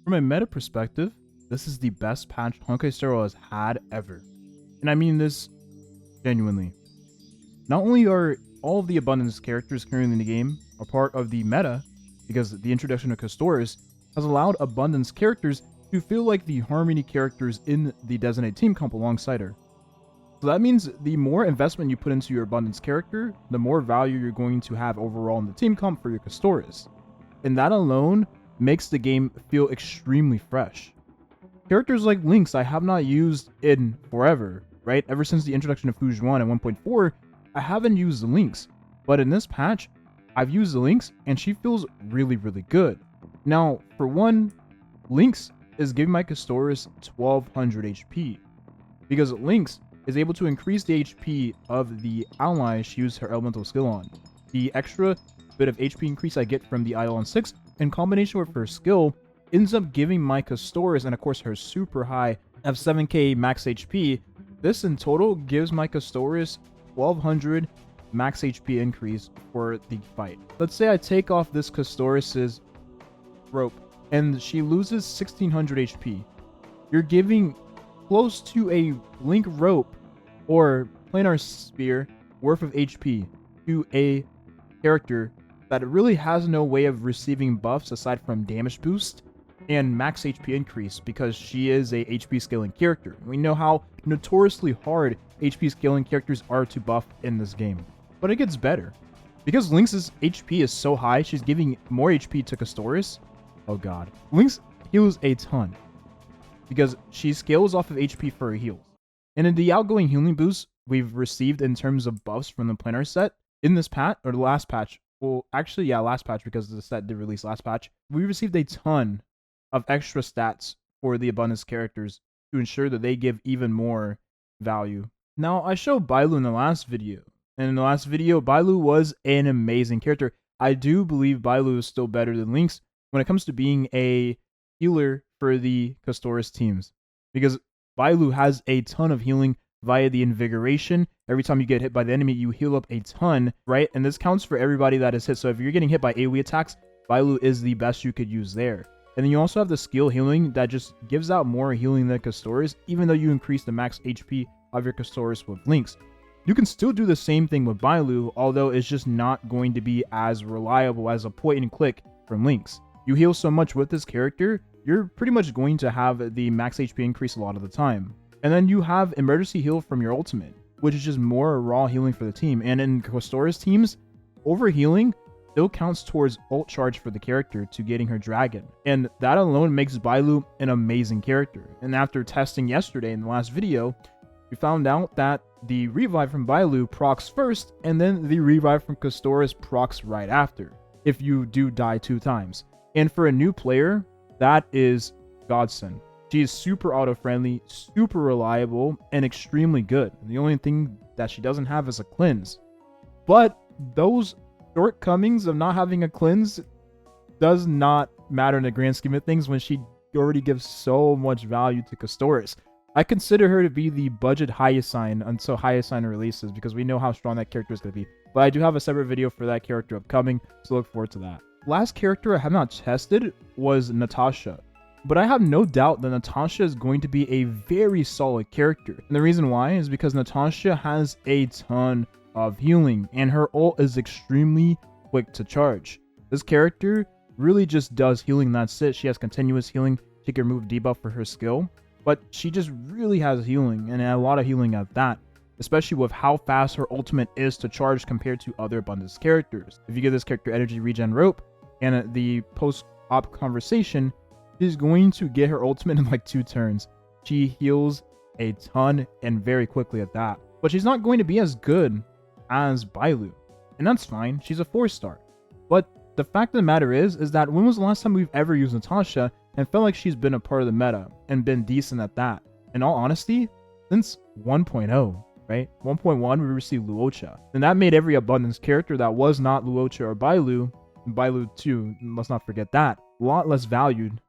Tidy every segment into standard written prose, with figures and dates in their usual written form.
From a meta perspective, this is the best patch Honkai Star Rail has had ever. And I mean this genuinely. Not only are all of the abundance characters currently in the game a part of the meta, because the introduction of Castorice has allowed abundance characters to feel like the Harmony characters in the designated team comp alongside her. So that means the more investment you put into your abundance character, the more value you're going to have overall in the team comp for your Castorice. And that alone makes the game feel extremely fresh. Characters like Lynx I have not used in forever, right? Ever since the introduction of Xuan in 1.4, I haven't used the Lynx. But in this patch, I've used the Lynx and she feels really, really good. Now, for one, Lynx is giving my Castorice 1200 HP. Because Lynx is able to increase the HP of the ally she used her elemental skill on. The extra bit of HP increase I get from the idol on 6 in combination with her skill ends up giving my Castorice, and of course her super high F7k max HP. This in total gives my Castorice 1200 max HP increase for the fight. Let's say I take off this Castorice's rope and she loses 1600 HP. You're giving close to a link rope or planar spear worth of HP to a character that really has no way of receiving buffs aside from damage boost and max HP increase because she is a HP scaling character. We know how notoriously hard HP scaling characters are to buff in this game. But it gets better. Because Lynx's HP is so high, she's giving more HP to Castorice. Oh god. Lynx heals a ton. Because she scales off of HP for her heals. And in the outgoing healing boost we've received in terms of buffs from the planar set, in this patch, or the last patch, well, actually, yeah, last patch because the set did release last patch, we received a ton of extra stats for the abundance characters to ensure that they give even more value. Now, I showed Bailu in the last video, and in the last video, Bailu was an amazing character. I do believe Bailu is still better than Lynx when it comes to being a healer for the Castorice teams, because Bailu has a ton of healing via the invigoration. Every time you get hit by the enemy, you heal up a ton, right? And this counts for everybody that is hit. So if you're getting hit by AoE attacks, Bailu is the best you could use there. And then you also have the skill healing that just gives out more healing than Castorice, even though you increase the max HP of your Castorice with Lynx. You can still do the same thing with Bailu, although it's just not going to be as reliable as a point and click from Lynx. You heal so much with this character, you're pretty much going to have the max HP increase a lot of the time. And then you have emergency heal from your ultimate, which is just more raw healing for the team. And in Castorice teams, overhealing still counts towards ult charge for the character to getting her dragon. And that alone makes Bailu an amazing character. And after testing yesterday in the last video, we found out that the revive from Bailu procs first, and then the revive from Castorice procs right after, if you do die 2 times. And for a new player, that is godsend. She is super auto-friendly, super reliable, and extremely good. The only thing that she doesn't have is a cleanse. But those shortcomings of not having a cleanse does not matter in the grand scheme of things when she already gives so much value to Castorice. I consider her to be the budget Hyacinth until Hyacinth releases because we know how strong that character is going to be. But I do have a separate video for that character upcoming, so look forward to that. Last character I have not tested was Natasha. But I have no doubt that Natasha is going to be a very solid character. And the reason why is because Natasha has a ton of healing, and her ult is extremely quick to charge. This character really just does healing, that's it. She has continuous healing. She can remove debuff for her skill, but she just really has healing, and a lot of healing at that, especially with how fast her ultimate is to charge compared to other abundance characters. If you give this character energy regen rope and the post-op conversation, she's going to get her ultimate in like 2 turns. She heals a ton and very quickly at that. But she's not going to be as good as Bailu. And that's fine. She's a 4-star. But the fact of the matter is that when was the last time we've ever used Natasha and felt like she's been a part of the meta and been decent at that? In all honesty, since 1.0, right? 1.1, we received Luocha. And that made every abundance character that was not Luocha or Bailu, and Bailu 2, let's not forget that, a lot less valued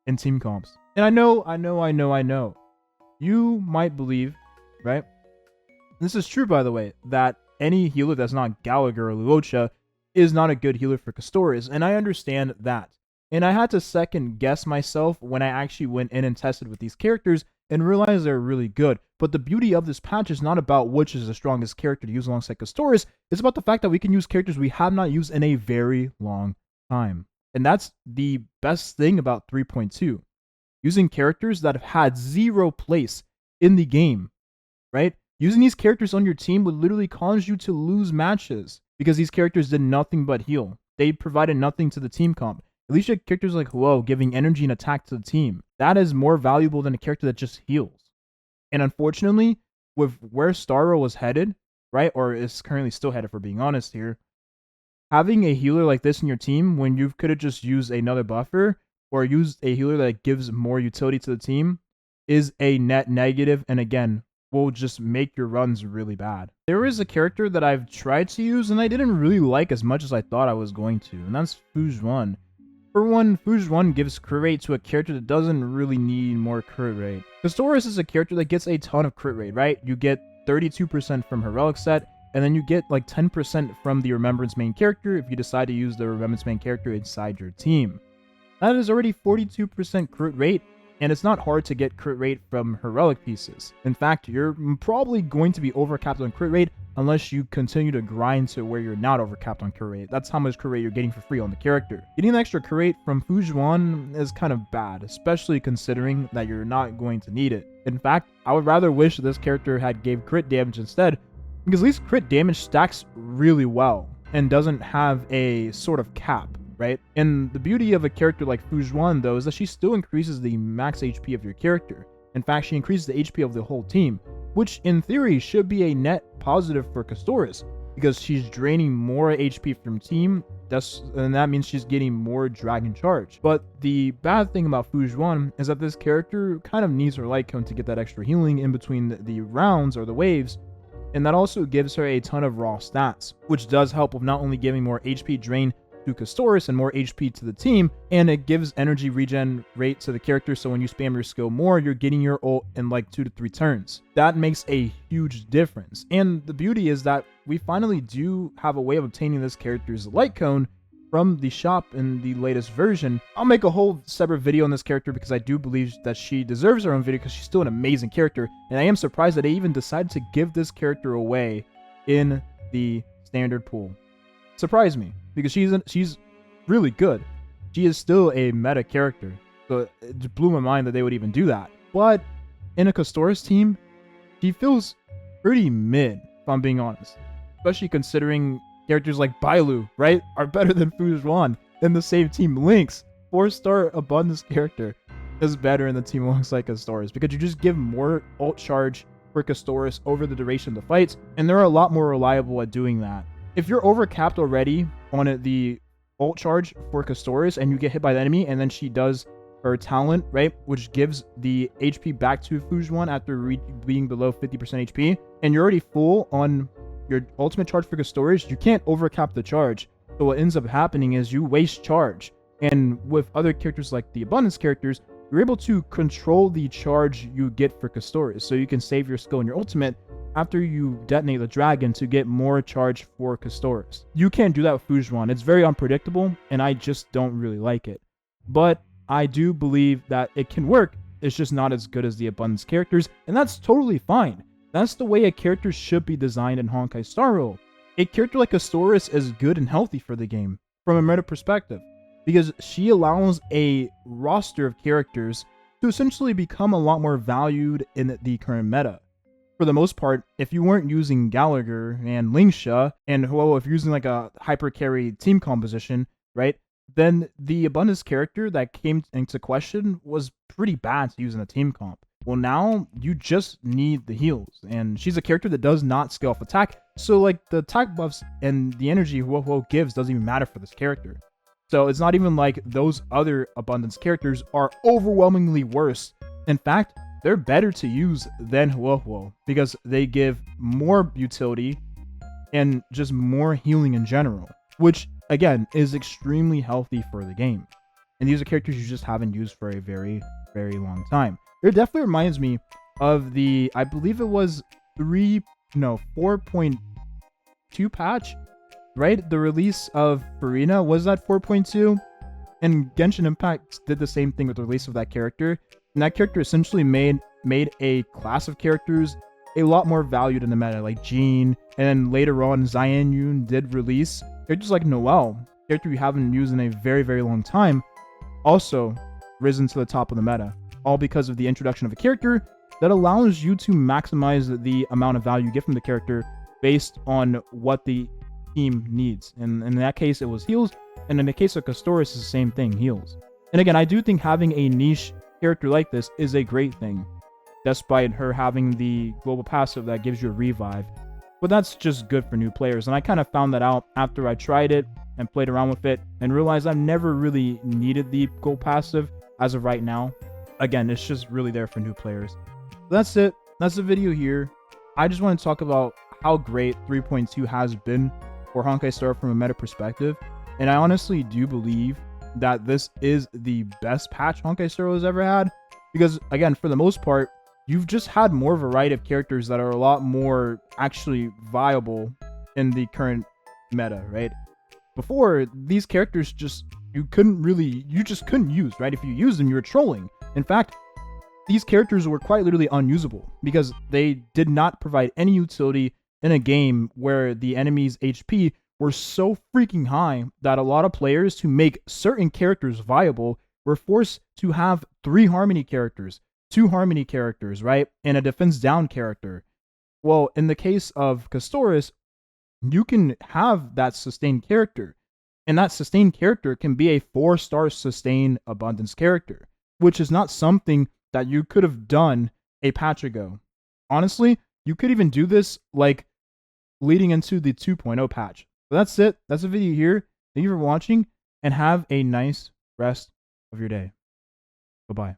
in team comps. And I know, you might believe, right? This is true, by the way, that any healer that's not Gallagher or Luocha is not a good healer for Castorice, and I understand that. And I had to second guess myself when I actually went in and tested with these characters and realized they're really good. But the beauty of this patch is not about which is the strongest character to use alongside Castorice. It's about the fact that we can use characters we have not used in a very long time. And that's the best thing about 3.2. Using characters that have had zero place in the game, right? Using these characters on your team would literally cause you to lose matches because these characters did nothing but heal. They provided nothing to the team comp. At least you have characters like Xuan giving energy and attack to the team. That is more valuable than a character that just heals. And unfortunately, with where Starro was headed, right, or is currently still headed for being honest here, having a healer like this in your team when you could have just used another buffer or used a healer that gives more utility to the team is a net negative, and again, will just make your runs really bad. There is a character that I've tried to use and I didn't really like as much as I thought I was going to, and that's Xuan. For one, Xuan gives crit rate to a character that doesn't really need more crit rate. Castorice is a character that gets a ton of crit rate, right? You get 32% from her relic set, and then you get like 10% from the Remembrance main character if you decide to use the Remembrance main character inside your team. That is already 42% crit rate, and it's not hard to get crit rate from her relic pieces. In fact, you're probably going to be overcapped on crit rate unless you continue to grind to where you're not overcapped on crit rate. That's how much crit rate you're getting for free on the character. Getting an extra crit rate from Xuan is kind of bad, especially considering that you're not going to need it. In fact, I would rather wish this character had gave crit damage instead, because at least crit damage stacks really well and doesn't have a sort of cap, right? And the beauty of a character like Xuan, though, is that she still increases the max HP of your character. In fact, she increases the HP of the whole team, which in theory should be a net positive for Castorice, because she's draining more HP from team, and that means she's getting more Dragon Charge. But the bad thing about Xuan is that this character kind of needs her lightcone to get that extra healing in between the rounds or the waves, and that also gives her a ton of raw stats, which does help with not only giving more HP drain to Castorice and more HP to the team, and it gives energy regen rate to the character, so when you spam your skill more, you're getting your ult in like 2 to 3 turns. That makes a huge difference. And the beauty is that we finally do have a way of obtaining this character's lightcone from the shop in the latest version. I'll make a whole separate video on this character because I do believe that she deserves her own video because she's still an amazing character, and I am surprised that they even decided to give this character away in the standard pool. Surprised me, because she's really good. She is still a meta character, so it just blew my mind that they would even do that. But in a Castorice team, she feels pretty mid, if I'm being honest. Especially considering characters like Bailu, right, are better than Xuan in the same team. Lynx, 4-star abundance character, is better in the team alongside Castorice because you just give more ult charge for Castorice over the duration of the fights, and they're a lot more reliable at doing that. If you're overcapped already on the ult charge for Castorice and you get hit by the enemy and then she does her talent, right, which gives the HP back to Xuan after being below 50% HP, and you're already full on your ultimate charge for Castorice, you can't overcap the charge. So what ends up happening is you waste charge. And with other characters like the abundance characters, you're able to control the charge you get for Castorice. So you can save your skill and your ultimate after you detonate the dragon to get more charge for Castorice. You can't do that with Xuan. It's very unpredictable, and I just don't really like it. But I do believe that it can work. It's just not as good as the abundance characters, and that's totally fine. That's the way a character should be designed in Honkai Star Rail. A character like Castorice is good and healthy for the game, from a meta perspective, because she allows a roster of characters to essentially become a lot more valued in the current meta. For the most part, if you weren't using Gallagher and Lynx, and well, if you're using like a hyper carry team composition, right, then the abundance character that came into question was pretty bad to use in a team comp. Well, now you just need the heals, and she's a character that does not scale off attack, so like the attack buffs and the energy Xuan gives doesn't even matter for this character. So it's not even like those other abundance characters are overwhelmingly worse. In fact, they're better to use than Xuan because they give more utility and just more healing in general, which again is extremely healthy for the game. And these are characters you just haven't used for a very, very long time. It definitely reminds me of the, I believe it was 4.2 patch, right? The release of Farina, was that 4.2? And Genshin Impact did the same thing with the release of that character. And that character essentially made a class of characters a lot more valued in the meta, like Jean. And then later on, Xian Yun did release characters like Noelle, character we haven't used in a very, very long time, also risen to the top of the meta. All because of the introduction of a character that allows you to maximize the amount of value you get from the character based on what the team needs. And in that case, it was heals. And in the case of Castorice, it's the same thing, heals. And again, I do think having a niche character like this is a great thing, despite her having the global passive that gives you a revive. But that's just good for new players. And I kind of found that out after I tried it and played around with it and realized I've never really needed the gold passive as of right now. Again, it's just really there for new players. So that's it. That's the video here. I just want to talk about how great 3.2 has been for Honkai Star from a meta perspective. And I honestly do believe that this is the best patch Honkai Star has ever had. Because, again, for the most part, you've just had more variety of characters that are a lot more actually viable in the current meta, right? Before, these characters you just couldn't use, right? If you used them, you were trolling. In fact, these characters were quite literally unusable because they did not provide any utility in a game where the enemy's HP were so freaking high that a lot of players, to make certain characters viable, were forced to have 3 harmony characters, 2 harmony characters, right? And a defense down character. Well, in the case of Castorice, you can have that sustained character. And that sustained character can be a 4-star sustained abundance character, which is not something that you could have done a patch ago. Honestly, you could even do this like leading into the 2.0 patch. So that's it. That's the video here. Thank you for watching and have a nice rest of your day. Bye-bye.